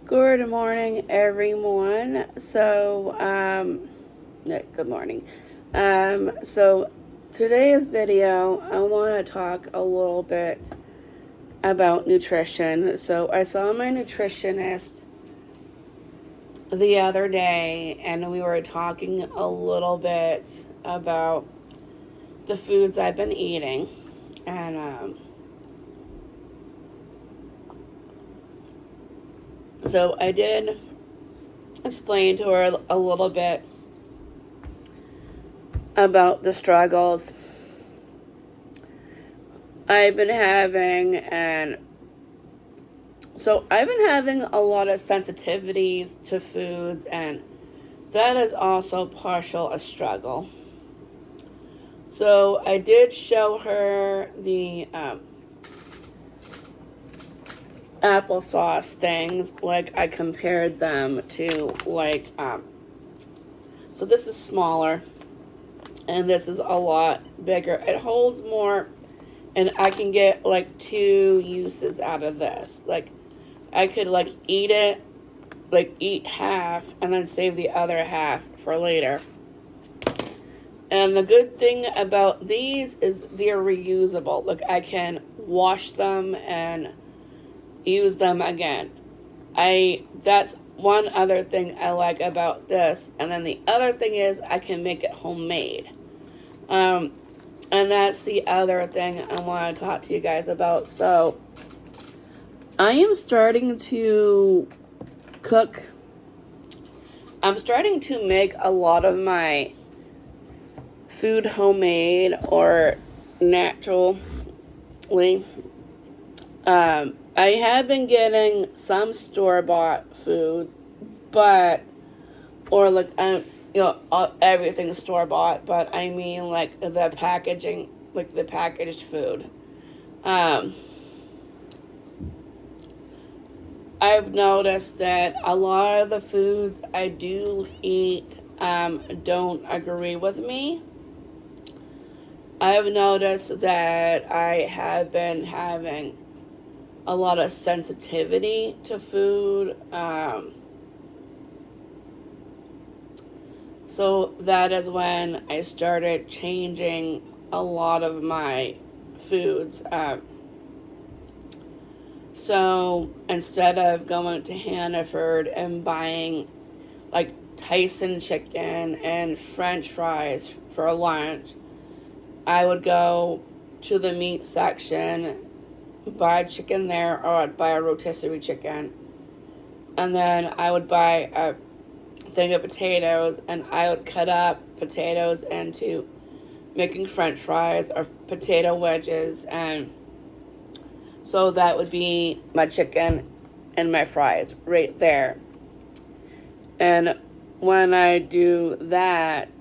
Good morning, everyone. Yeah, good morning. So today's video, I want to talk a little bit about nutrition. So I saw my nutritionist the other day, and we were talking a little bit about the foods I've been eating, and so I did explain to her a little bit about the struggles I've been having, and so I've been having a lot of sensitivities to foods, and that is also partial a struggle. So I did show her the applesauce things, like I compared them to so this is smaller and this is a lot bigger. It holds more, and I can get like 2 uses out of this. Like I could eat it, eat half and then save the other half for later. And the good thing about these is they're reusable. Like I can wash them and use them again. That's one other thing I like about this. And then the other thing is I can make it homemade. And that's the other thing I want to talk to you guys about. So I am starting to cook. I'm starting to make a lot of my food homemade or naturally. I have been getting some store-bought foods, but everything store-bought, but I mean the packaging, the packaged food. I've noticed that a lot of the foods I do eat don't agree with me. I've noticed that I have been having a lot of sensitivity to food. So that is when I started changing a lot of my foods. So instead of going to Hannaford and buying Tyson chicken and French fries for lunch, I would go to the meat section, buy chicken there, or I'd buy a rotisserie chicken. And then I would buy a thing of potatoes, and I would cut up potatoes into making French fries or potato wedges, and so that would be my chicken and my fries right there. And when I do that,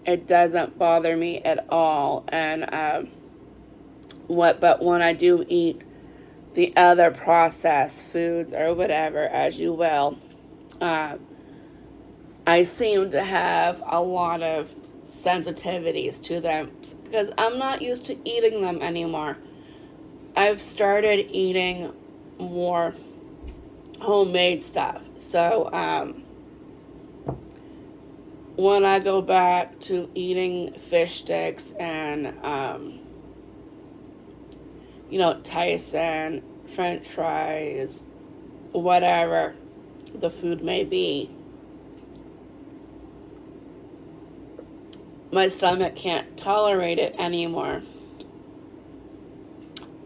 it doesn't bother me at all. And but when I do eat the other processed foods or whatever, as you will, I seem to have a lot of sensitivities to them because I'm not used to eating them anymore. I've started eating more homemade stuff. So when I go back to eating fish sticks and Tyson, French fries, whatever the food may be, my stomach can't tolerate it anymore.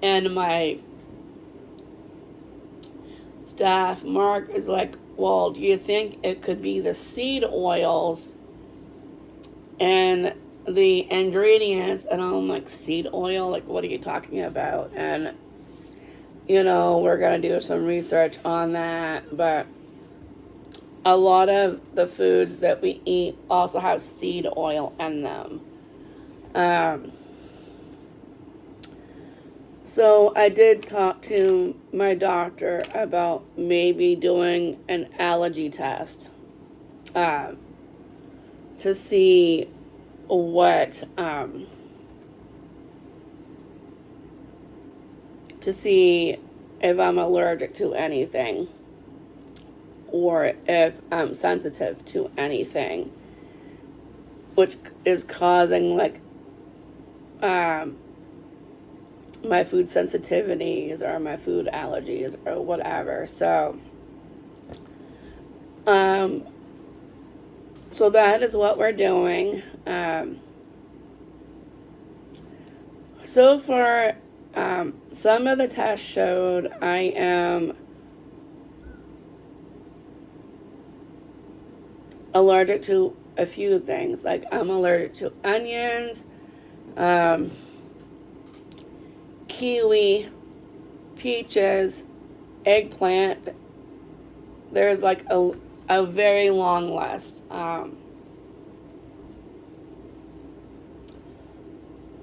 And my staff, Mark, is like, well, do you think it could be the seed oils and the ingredients? And I'm like, seed oil? Like, what are you talking about? And, we're going to do some research on that. But a lot of the foods that we eat also have seed oil in them. So I did talk to my doctor about maybe doing an allergy test to see what to see if I'm allergic to anything. or if I'm sensitive to anything, which is causing like my food sensitivities or my food allergies or whatever. So that is what we're doing. So far, some of the tests showed I am allergic to a few things. Like I'm allergic to onions, kiwi, peaches, eggplant. There's like a very long list.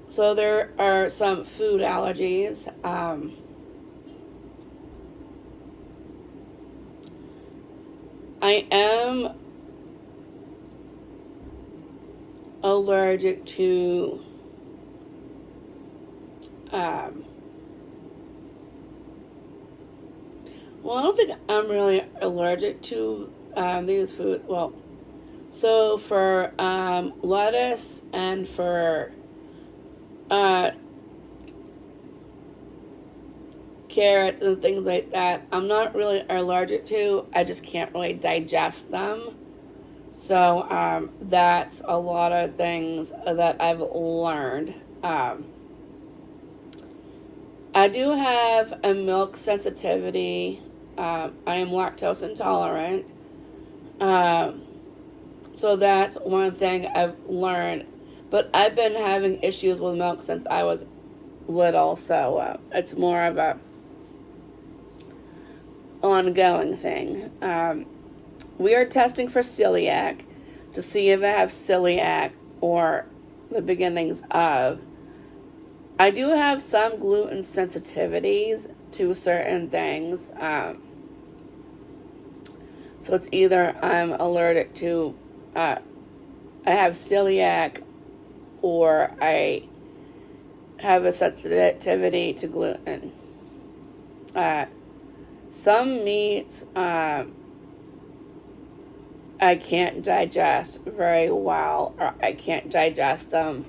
So there are some food allergies. I am allergic to well, I don't think I'm really allergic to these foods. Well, so for lettuce and for carrots and things like that, I'm not really allergic to. I just can't really digest them. So that's a lot of things that I've learned. I do have a milk sensitivity. I am lactose intolerant. So that's one thing I've learned. But I've been having issues with milk since I was little, so it's more of a ongoing thing. We are testing for celiac to see if I have celiac or the beginnings of. I do have some gluten sensitivities to certain things. So it's either I'm allergic to, I have celiac, or I have a sensitivity to gluten. Some meats I can't digest very well, or I can't digest them,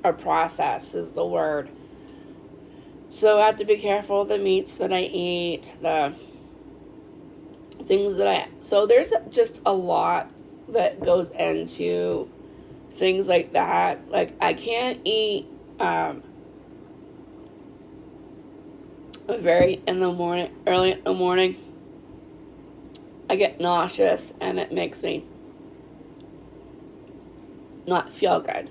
or process is the word. So I have to be careful of the meats that I eat, the things that so there's just a lot that goes into things like that. Like I can't eat early in the morning. I get nauseous and it makes me not feel good.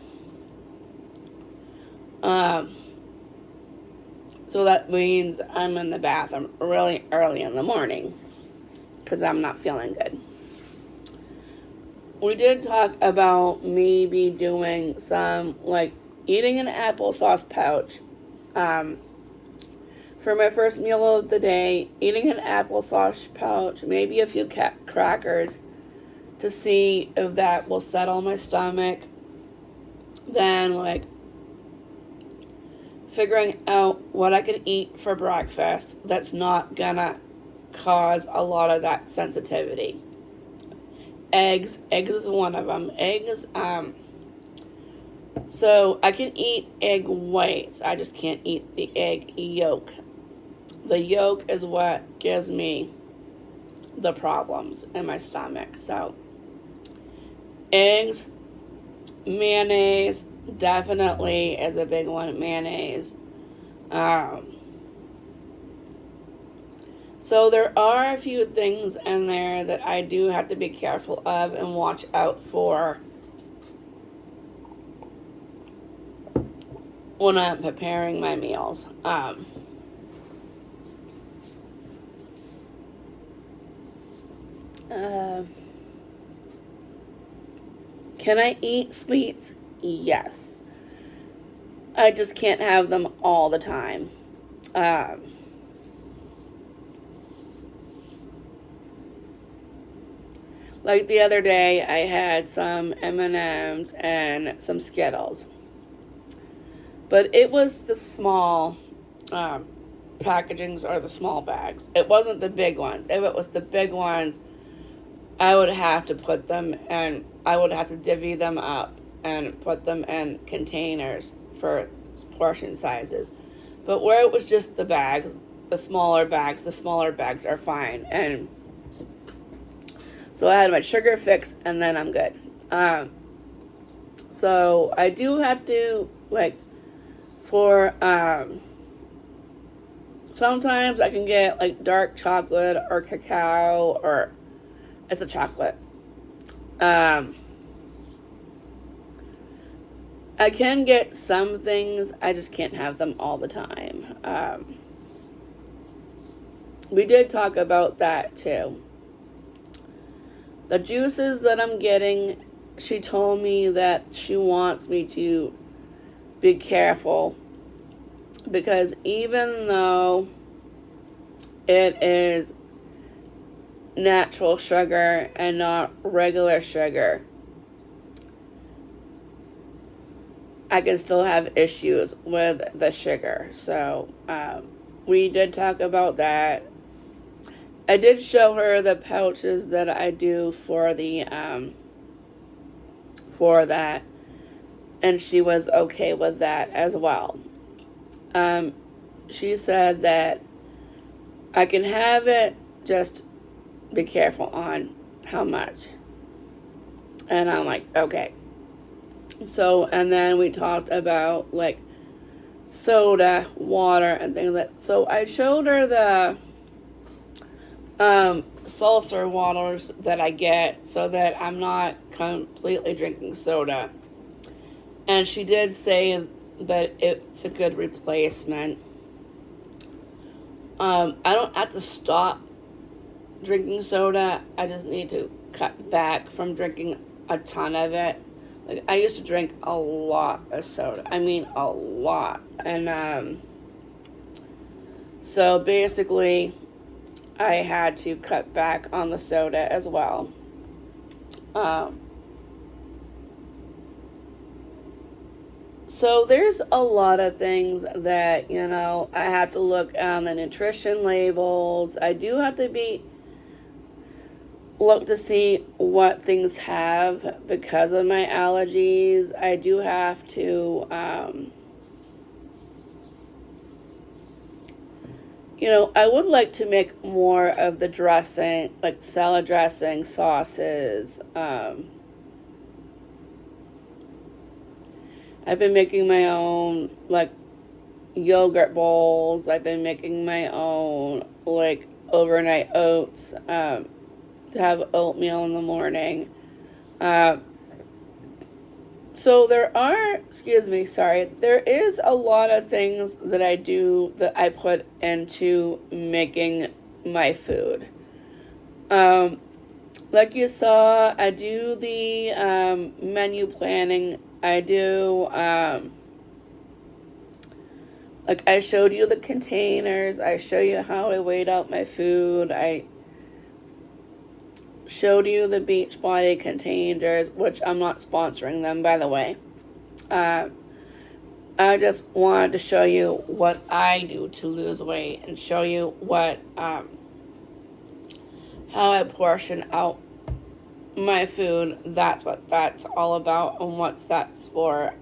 So that means I'm in the bathroom really early in the morning because I'm not feeling good. We did talk about maybe doing some, like, eating an applesauce pouch. For my first meal of the day, eating an applesauce pouch, maybe a few crackers to see if that will settle my stomach. Then, like, figuring out what I can eat for breakfast that's not gonna cause a lot of that sensitivity. Eggs is one of them. Eggs, so I can eat egg whites. I just can't eat the egg yolk. The yolk is what gives me the problems in my stomach. So, eggs, mayonnaise, definitely is a big one. Mayonnaise. So there are a few things in there that I do have to be careful of and watch out for when I'm preparing my meals. Can I eat sweets? Yes. I just can't have them all the time. Like the other day, I had some M&Ms and some Skittles. But it was the small packagings or the small bags. It wasn't the big ones. If it was the big ones, I would have to put them and I would have to divvy them up and put them in containers for portion sizes. But where it was just the bags, the smaller bags are fine. And so I had my sugar fix and then I'm good. So I do have to, like, for, sometimes I can get, like, dark chocolate or cacao, or it's a chocolate. I can get some things, I just can't have them all the time. We did talk about that too. The juices that I'm getting, she told me that she wants me to be careful because even though it is natural sugar and not regular sugar, I can still have issues with the sugar. So we did talk about that. I did show her the pouches that I do for the for that, and she was okay with that as well. She said that I can have it, just be careful on how much. And I'm like, okay. So, and then we talked about like soda, water, and things like that. So I showed her the seltzer waters that I get so that I'm not completely drinking soda. And she did say that it's a good replacement. I don't have to stop drinking soda. I just need to cut back from drinking a ton of it. Like, I used to drink a lot of soda. I mean, a lot. And, so basically, I had to cut back on the soda as well. So there's a lot of things that, you know, I have to look on the nutrition labels. I do have to look to see what things have because of my allergies. I do have to, you know, I would like to make more of the dressing, like salad dressing, sauces. I've been making my own, like, yogurt bowls. I've been making my own, like, overnight oats, to have oatmeal in the morning. So there is a lot of things that I do that I put into making my food. Like you saw, I do the menu planning. I do, like I showed you the containers. I show you how I weighed out my food. I showed you the Beachbody containers, which I'm not sponsoring them, by the way. I just wanted to show you what I do to lose weight and show you what, how I portion out my food. That's what that's all about and what that's for.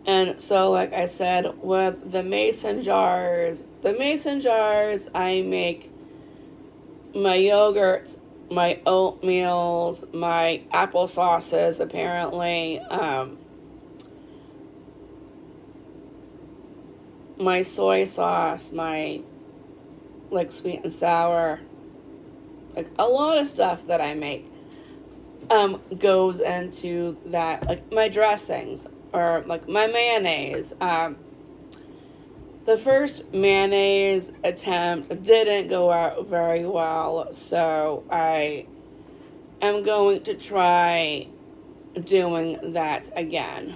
And so, like I said, with the mason jars, I make my yogurts, my oatmeals, my applesauces, apparently, my soy sauce, my, like, sweet and sour, like, a lot of stuff that I make, goes into that, like, my dressings, or, like, my mayonnaise. The first mayonnaise attempt didn't go out very well, so I am going to try doing that again.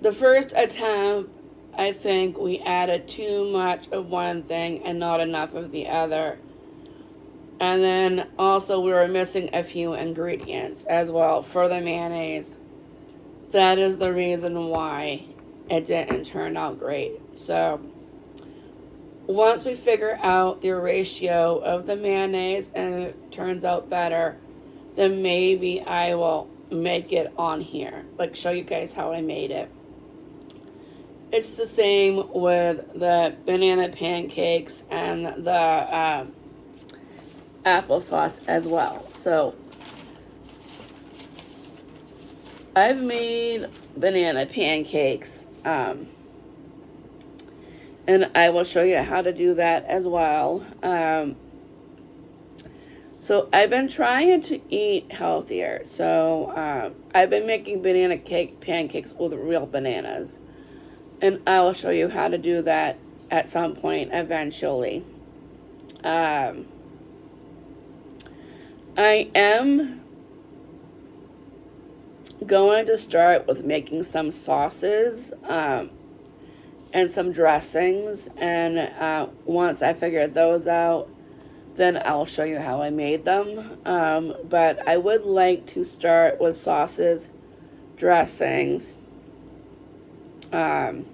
The first attempt, I think we added too much of one thing and not enough of the other. And then also we were missing a few ingredients as well for the mayonnaise. That is the reason why it didn't turn out great. So once we figure out the ratio of the mayonnaise and it turns out better, then maybe I will make it on here, like show you guys how I made it. It's the same with the banana pancakes and the applesauce as well. So I've made banana pancakes, and I will show you how to do that as well. So I've been trying to eat healthier. So I've been making banana cake pancakes with real bananas, and I will show you how to do that at some point eventually. I am going to start with making some sauces and some dressings, and once I figure those out, then I'll show you how I made them. But I would like to start with sauces, dressings, and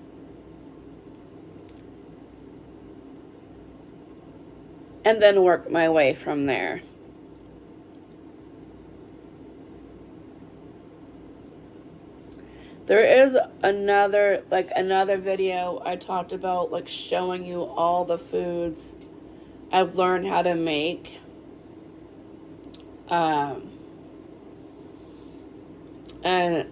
then work my way from there. There is another video I talked about, like showing you all the foods I've learned how to make. And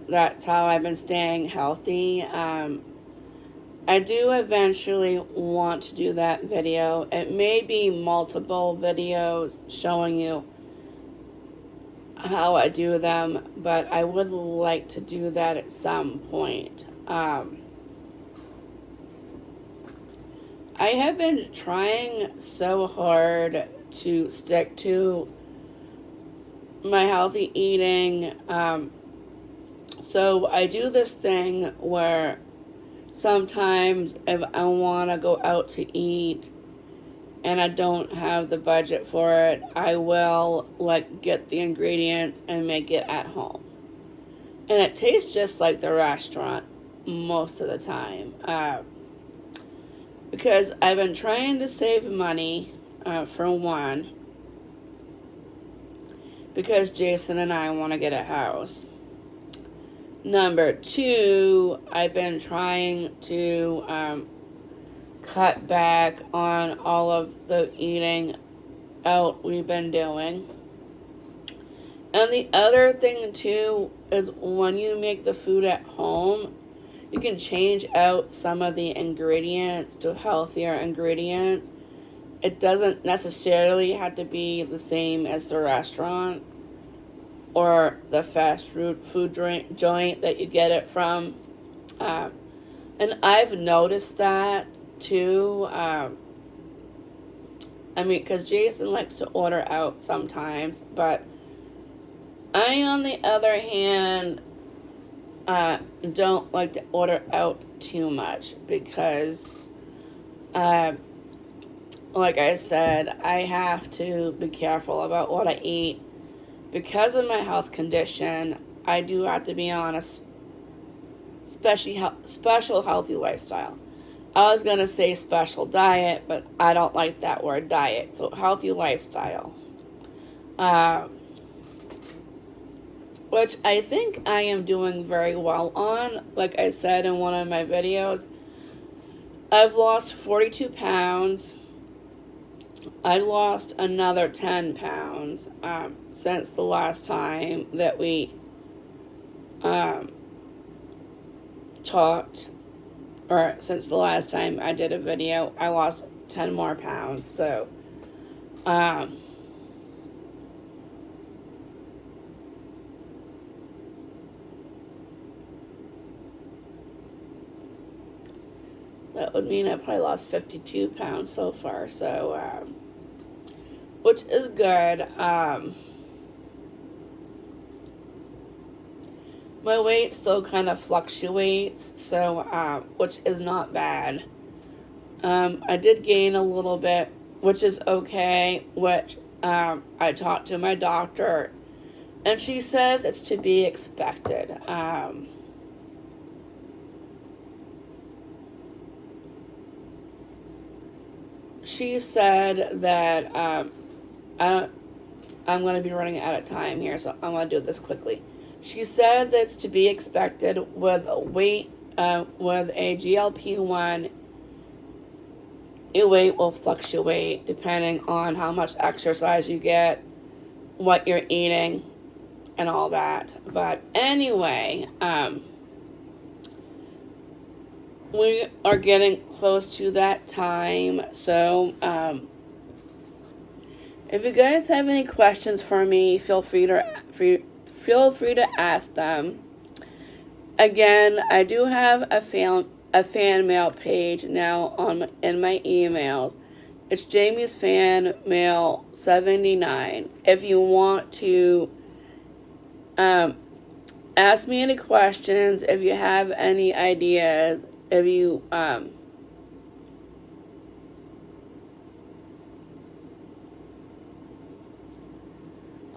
that's how I've been staying healthy. I do eventually want to do that video. It may be multiple videos showing you how I do them, but I would like to do that at some point. I have been trying so hard to stick to my healthy eating. So I do this thing where sometimes if I want to go out to eat and I don't have the budget for it, I will get the ingredients and make it at home. And it tastes just like the restaurant most of the time. Because I've been trying to save money, for one, because Jason and I want to get a house. Number two, I've been trying to cut back on all of the eating out we've been doing. And the other thing too is when you make the food at home, you can change out some of the ingredients to healthier ingredients. It doesn't necessarily have to be the same as the restaurant or the fast food joint that you get it from. And I've noticed that too. Because Jason likes to order out sometimes, but I, on the other hand, don't like to order out too much because, like I said, I have to be careful about what I eat. Because of my health condition, I do have to be on a special healthy lifestyle. I was going to say special diet, but I don't like that word diet. So healthy lifestyle. Which I think I am doing very well on. Like I said in one of my videos, I've lost 42 pounds. I lost another 10 pounds since the last time that we talked, or since the last time I did a video. I lost 10 more pounds. So that would mean I probably lost 52 pounds so far. So which is good. My weight still kind of fluctuates, so which is not bad. I did gain a little bit, which is okay, which I talked to my doctor, and she says it's to be expected. she said that I, I'm going to be running out of time here, so I'm going to do this quickly. She said that's to be expected with a weight, with a GLP-1. Your weight will fluctuate depending on how much exercise you get, what you're eating, and all that. But anyway, we are getting close to that time. So, if you guys have any questions for me, feel free to ask them. Again, I do have a fan mail page now in my emails. It's Jamie's Fan Mail 79. If you want to ask me any questions, if you have any ideas, if you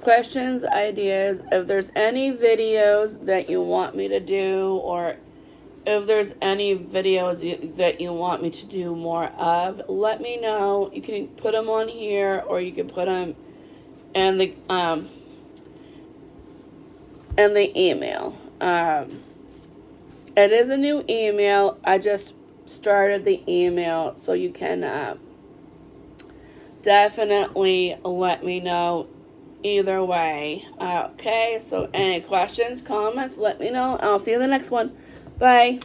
questions, ideas, if there's any videos that you want me to do, or if there's any videos that you want me to do more of, let me know. You can put them on here, or you can put them in the email. It is a new email. I just started the email, so you can definitely let me know either way. Okay, so any questions, comments, let me know. I'll see you in the next one. Bye.